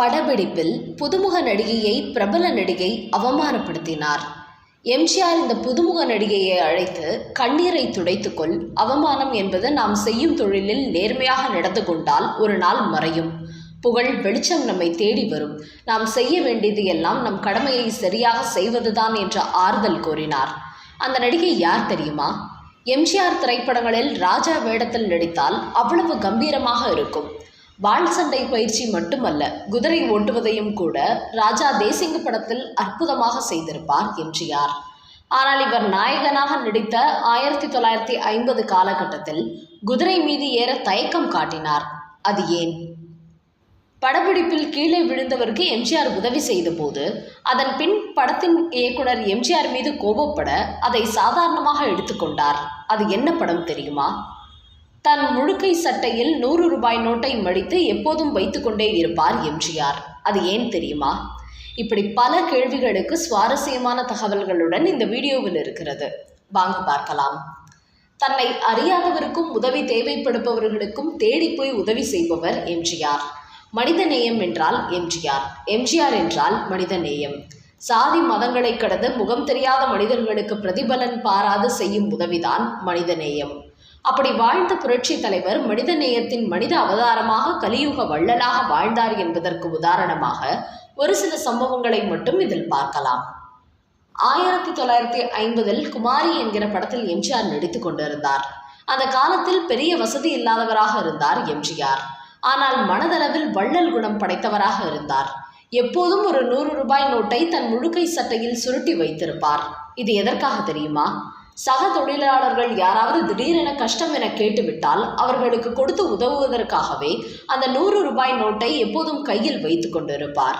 படப்பிடிப்பில் புதுமுக நடிகையை பிரபல நடிகை அவமானப்படுத்தினார். எம்ஜிஆர் இந்த புதுமுக நடிகையை அழைத்து, கண்ணீரை துடைத்துக்கொள், அவமானம் என்பது நாம் செய்யும் தொழிலில் நேர்மையாக நடந்து கொண்டால் ஒரு நாள் மறையும். புகழ் வெளிச்சம் நம்மை தேடி வரும். நாம் செய்ய வேண்டியது எல்லாம் நம் கடமையை சரியாக செய்வதுதான் என்ற ஆறுதல் கூறினார். அந்த நடிகை யார் தெரியுமா? எம்ஜிஆர் திரைப்படங்களில் ராஜா வேடத்தில் நடித்தால் அவ்வளவு கம்பீரமாக இருக்கும். வாள் சண்டை பயிற்சி மட்டுமல்ல, குதிரை ஓட்டுவதையும் கூட ராஜா தேசிங்க படத்தில் அற்புதமாக செய்திருப்பார் எம்ஜிஆர். ஆனால் இவர் நாயகனாக நடித்த 1950 காலகட்டத்தில் குதிரை மீது ஏற தயக்கம் காட்டினார். அது ஏன்? படப்பிடிப்பில் கீழே விழுந்தவருக்கு எம்ஜிஆர் உதவி செய்த போது அதன் பின் படத்தின் இயக்குனர் எம்ஜிஆர் மீது கோபப்பட அதை சாதாரணமாக எடுத்துக்கொண்டார். அது என்ன படம் தெரியுமா? தன் முழுக்கை சட்டையில் 100 ரூபாய் நோட்டை மடித்து எப்போதும் வைத்துக்கொண்டே இருப்பார் எம்ஜிஆர். அது ஏன் தெரியுமா? இப்படி பல கேள்விகளுக்கு சுவாரஸ்யமான தகவல்களுடன் இந்த வீடியோவில் இருக்கிறது. வாங்க பார்க்கலாம். தன்னை அறியாதவருக்கும் உதவி தேவைப்படுபவர்களுக்கும் தேடி போய் உதவி செய்பவர் எம்ஜிஆர். மனிதநேயம் என்றால் எம்ஜிஆர், எம்ஜிஆர் என்றால் மனிதநேயம். சாதி மதங்களை கடந்து முகம் தெரியாத மனிதர்களுக்கு பிரதிபலன் பாராது செய்யும் உதவிதான் மனிதநேயம். அப்படி வாழ்ந்த புரட்சி தலைவர் மனிதநேயத்தின் மனித அவதாரமாக கலியுக வள்ளலாக வாழ்ந்தார் என்பதற்கு உதாரணமாக ஒரு சில சம்பவங்களை மட்டும் இதில் பார்க்கலாம். 1950 குமாரி என்கிற படத்தில் எம்ஜிஆர் நடித்து கொண்டிருந்தார். அந்த காலத்தில் பெரிய வசதி இல்லாதவராக இருந்தார் எம்ஜிஆர். ஆனால் மனதளவில் வள்ளல் குணம் படைத்தவராக இருந்தார். எப்போதும் ஒரு 100 ரூபாய் நோட்டை தன் முழுக்கை சட்டையில் சுருட்டி வைத்திருப்பார். இது எதற்காக தெரியுமா? சக தொழிலாளர்கள் யாராவது திடீரென கஷ்டம் என கேட்டுவிட்டால் அவர்களுக்கு கொடுத்து உதவுவதற்காகவே அந்த 100 ரூபாய் நோட்டை எப்போதும் கையில் வைத்து கொண்டிருப்பார்.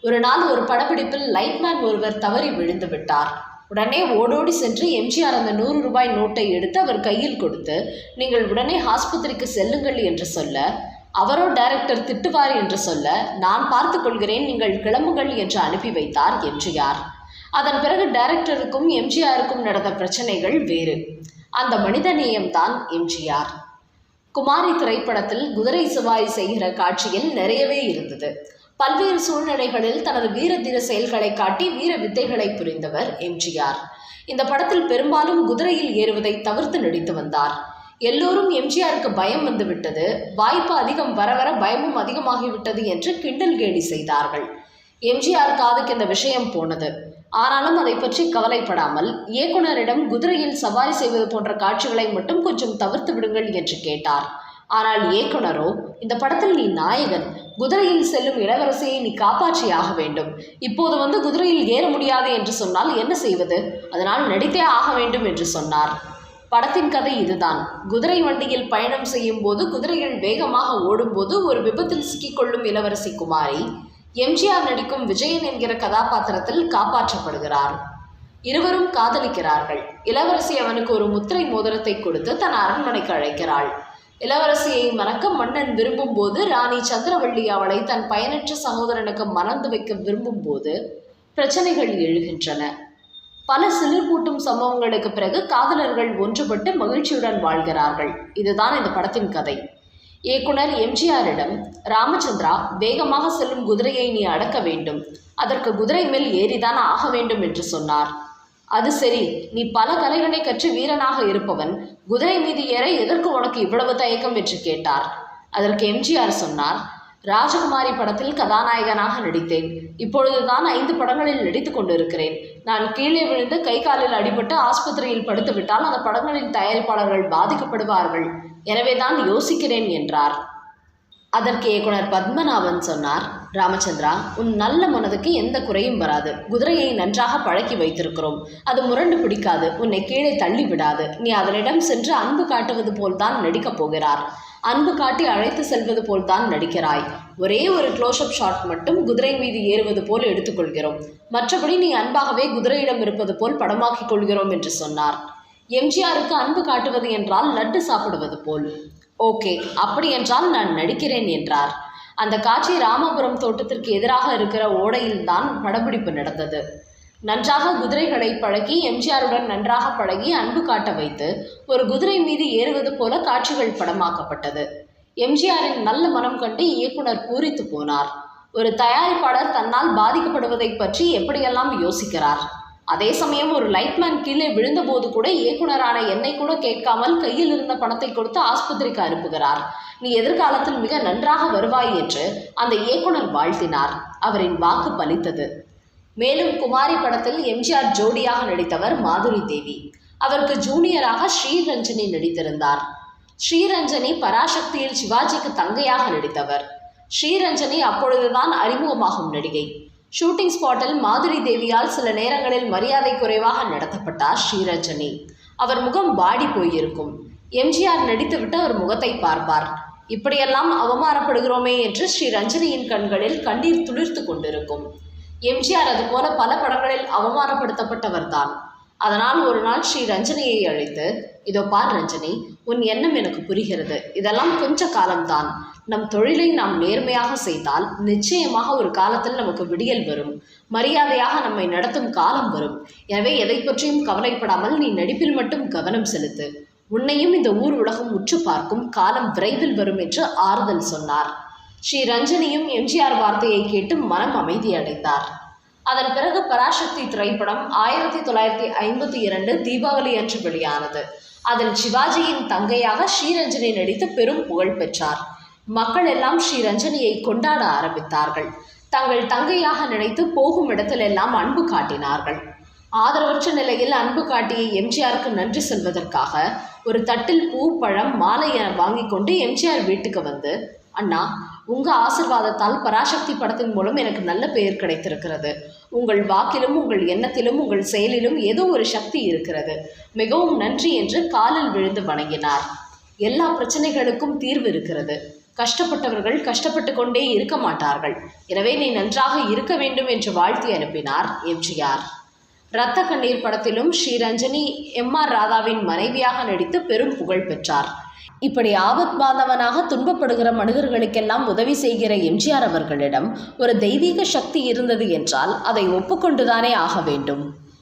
ஒரு நாள் ஒரு படப்பிடிப்பில் லைட்மேன் ஒருவர் தவறி விழுந்து விட்டார். உடனே ஓடோடி சென்று எம்ஜிஆர் அந்த 100 ரூபாய் நோட்டை எடுத்து அவர் கையில் கொடுத்து, நீங்கள் உடனே ஆஸ்பத்திரிக்கு செல்லுங்கள் என்று சொல்ல, அவரோ டைரக்டர் திட்டுவார் என்று சொல்ல, நான் பார்த்து கொள்கிறேன், நீங்கள் கிளம்புங்கள் என்று அனுப்பி வைத்தார் எம்ஜிஆர். அதன் பிறகு டைரக்டருக்கும் எம்ஜிஆருக்கும் நடந்த பிரச்சனைகள் வேறு. அந்த மனிதநேயம்தான் எம்ஜிஆர். குமாரி திரைப்படத்தில் குதிரை சவாரி செய்கிற காட்சியில் நிறையவே இருந்தது. பல்வேறு சூழ்நிலைகளில் தனது வீர தீர செயல்களை காட்டி வீர வித்தைகளை புரிந்தவர் எம்ஜிஆர். இந்த படத்தில் பெரும்பாலும் குதிரையில் ஏறுவதை தவிர்த்து நடித்து வந்தார். எல்லோரும் எம்ஜிஆருக்கு பயம் வந்துவிட்டது, வாய்ப்பு அதிகம் வர வர பயமும் அதிகமாகிவிட்டது என்று கிண்டல் கேலி செய்தார்கள். எம்ஜிஆர் காதுக்கு இந்த விஷயம் போனது. ஆனாலும் அதை பற்றி கவலைப்படாமல் இயக்குனரிடம் குதிரையில் சவாரி செய்வது போன்ற காட்சிகளை மட்டும் கொஞ்சம் தவிர்த்து விடுங்கள் என்று கேட்டார். ஆனால் இயக்குனரோ, இந்த படத்தில் நீ நாயகன், குதிரையில் செல்லும் இளவரசியை நீ காப்பாற்றி ஆக வேண்டும். இப்போது குதிரையில் ஏற முடியாது என்று சொன்னால் என்ன செய்வது? அதனால் நடித்தே ஆக வேண்டும் என்று சொன்னார். படத்தின் கதை இதுதான். குதிரை வண்டியில் பயணம் செய்யும் போது குதிரைகள் வேகமாக ஓடும்போது ஒரு விபத்தில் சிக்கிக்கொள்ளும் இளவரசி குமாரி எம்ஜிஆர் நடிக்கும் விஜயன் என்கிற கதாபாத்திரத்தில் காப்பாற்றப்படுகிறார். இருவரும் காதலிக்கிறார்கள். இளவரசி அவனுக்கு ஒரு முத்திரை மோதிரத்தை கொடுத்து தன் அரண்மனைக்கு அழைக்கிறாள். இளவரசியை மணக்க மன்னன் விரும்பும் போது ராணி சந்திரவள்ளி அவளை தன் பயனற்ற சகோதரனுக்கு மணந்து வைக்க விரும்பும் போது பிரச்சனைகள் எழுகின்றன. பல சிலிர்ப்பூட்டும் சம்பவங்களுக்கு பிறகு காதலர்கள் ஒன்றுபட்டு மகிழ்ச்சியுடன் வாழ்கிறார்கள். இதுதான் இந்த படத்தின் கதை. இயக்குனர் எம்ஜிஆரிடம், ராமச்சந்திரா, வேகமாக செல்லும் குதிரையை நீ அடக்க வேண்டும், அதற்கு குதிரை மேல் ஏறிதான் ஆக வேண்டும் என்று சொன்னார். அது சரி, நீ பல கலைகளை கற்று வீரனாக இருப்பவன், குதிரை மீது ஏற எதற்கு உனக்கு இவ்வளவு தயக்கம் என்று கேட்டார். அதற்கு எம்ஜிஆர் சொன்னார், ராஜகுமாரி படத்தில் கதாநாயகனாக நடித்தேன். இப்பொழுதுதான் 5 படங்களில் நடித்து கொண்டிருக்கிறேன். நான் கீழே விழுந்து கை காலில் அடிபட்டு ஆஸ்பத்திரியில் படுத்துவிட்டால் அந்த படங்களின் தயாரிப்பாளர்கள் பாதிக்கப்படுவார்கள். எனவேதான் யோசிக்கிறேன் என்றார். அதற்கு இயக்குனர் பத்மநாபன் சொன்னார், ராமச்சந்திரா, உன் நல்ல மனதுக்கு எந்த குறையும் வராது. குதிரையை நன்றாக பழக்கி வைத்திருக்கிறோம். அது முரண்டு பிடிக்காது, உன்னை கீழே தள்ளி விடாது. நீ அதனிடம் சென்று அன்பு காட்டுவது போல்தான் நடிக்கப் போகிறார். அன்பு காட்டி அழைத்து செல்வது போல்தான் நடிக்கிறாய். ஒரே ஒரு க்ளோஸ்அப் ஷாட் மட்டும் குதிரை மீது ஏறுவது போல் எடுத்துக்கொள்கிறோம். மற்றபடி நீ அன்பாகவே குதிரையிடம் இருப்பது போல் படமாக்கிக் கொள்கிறோம் என்று சொன்னார். எம்ஜிஆருக்கு அன்பு காட்டுவது என்றால் லட்டு சாப்பிடுவது போல். ஓகே, அப்படி என்றால் நான் நடிக்கிறேன் என்றார். அந்த காட்சி ராமபுரம் தோட்டத்திற்கு எதிராக இருக்கிற ஓடையில்தான் படப்பிடிப்பு நடந்தது. நன்றாக குதிரைகளை பழக்கி எம்ஜிஆருடன் நன்றாக பழகி அன்பு காட்ட வைத்து ஒரு குதிரை மீது ஏறுவது போல காட்சிகள் படமாக்கப்பட்டது. எம்ஜிஆரின் நல்ல மனம் கண்டு இயக்குனர் பூரித்து போனார். ஒரு தயாரிப்பாளர் தன்னால் பாதிக்கப்படுவதை பற்றி எப்படியெல்லாம் யோசிக்கிறார். அதே சமயம் ஒரு லைட்மேன் கீழே விழுந்தபோது கூட இயக்குனரான என்னை கூட கேட்காமல் கையில் இருந்த பணத்தை கொடுத்து ஆஸ்பத்திரிக்கு அனுப்புகிறார். நீ எதிர்காலத்தில் மிக நன்றாக வருவாய் என்று அந்த இயக்குனர் வாழ்த்தினார். அவரின் வாக்கு பலித்தது. மேலும் குமாரி படத்தில் எம்ஜிஆர் ஜோடியாக நடித்தவர் மாதுரி தேவி. அவருக்கு ஜூனியராக ஸ்ரீரஞ்சனி நடித்திருந்தார். ஸ்ரீரஞ்சனி பராசக்தியில் சிவாஜிக்கு தங்கையாக நடித்தவர். ஸ்ரீரஞ்சனி அப்பொழுதுதான் அறிமுகமாகும் நடிகை. ஷூட்டிங் ஸ்பாட்டில் மாதுரி தேவியால் சில நேரங்களில் மரியாதை குறைவாக நடத்தப்பட்டார் ஸ்ரீரஞ்சனி. அவர் முகம் வாடி போயிருக்கும். எம்ஜிஆர் நடித்துவிட்டு அவர் முகத்தை பார்ப்பார். இப்படியெல்லாம் அவமானப்படுகிறோமே என்று ஸ்ரீரஞ்சனியின் கண்களில் கண்ணீர் துளிர்த்து கொண்டிருக்கும். எம்ஜிஆர் அதுபோல பல படங்களில் அவமானப்படுத்தப்பட்டவர் தான். அதனால் ஒரு நாள் ஸ்ரீரஞ்சனியை அழைத்து, இதோ பார் ரஞ்சனி, உன் எண்ணம் எனக்கு புரிகிறது. இதெல்லாம் கொஞ்ச காலம்தான். நம் தொழிலை நாம் நேர்மையாக செய்தால் நிச்சயமாக ஒரு காலத்தில் நமக்கு விடியல் வரும். மரியாதையாக நம்மை நடத்தும் காலம் வரும். எனவே எதை பற்றியும் கவலைப்படாமல் நீ நடிப்பில் மட்டும் கவனம் செலுத்து. உன்னையும் இந்த ஊர் உலகம் உற்று பார்க்கும் காலம் விரைவில் வரும் என்று ஆறுதல் சொன்னார். ஸ்ரீரஞ்சனியும் எம்ஜிஆர் வார்த்தையை கேட்டு மனம் அமைதி அடைந்தார். அதன் பிறகு பராசக்தி திரைப்படம் 1952 தீபாவளி அன்று வெளியானது. அதில் சிவாஜியின் தங்கையாக ஸ்ரீரஞ்சனி நடித்து பெரும் புகழ் பெற்றார். மக்கள் எல்லாம் ஸ்ரீரஞ்சனியை கொண்டாட ஆரம்பித்தார்கள். தங்கள் தங்கையாக நினைத்து போகும் இடத்திலெல்லாம் அன்பு காட்டினார்கள். ஆதரவற்ற நிலையில் அன்பு காட்டிய எம்ஜிஆருக்கு நன்றி சொல்வதற்காக ஒரு தட்டில் பூ, பழம், மாலை என வாங்கி கொண்டு எம்ஜிஆர் வீட்டுக்கு வந்து, அண்ணா, உங்கள் ஆசிர்வாதத்தால் பராசக்தி படத்தின் மூலம் எனக்கு நல்ல பெயர் கிடைத்திருக்கிறது. உங்கள் வாக்கிலும் உங்கள் எண்ணத்திலும் உங்கள் செயலிலும் ஏதோ ஒரு சக்தி இருக்கிறது. மிகவும் நன்றி என்று காலில் விழுந்து வணங்கினார். எல்லா பிரச்சனைகளுக்கும் தீர்வு இருக்கிறது. கஷ்டப்பட்டவர்கள் கஷ்டப்பட்டு கொண்டே இருக்க மாட்டார்கள். எனவே நீ நன்றாக இருக்க வேண்டும் என்று வாழ்த்தி அனுப்பினார் எம்ஜிஆர். இரத்த கண்ணீர் படத்திலும் ஸ்ரீரஞ்சனி எம்.ஆர். ராதாவின் மனைவியாக நடித்து பெரும் புகழ் பெற்றார். இப்படி ஆபத் பாந்தவனாக துன்பப்படுகிற மனிதர்களுக்கெல்லாம் உதவி செய்கிற எம்ஜிஆர் அவர்களிடம் ஒரு தெய்வீக சக்தி இருந்தது என்றால் அதை ஒப்புக்கொண்டுதானே ஆக வேண்டும்.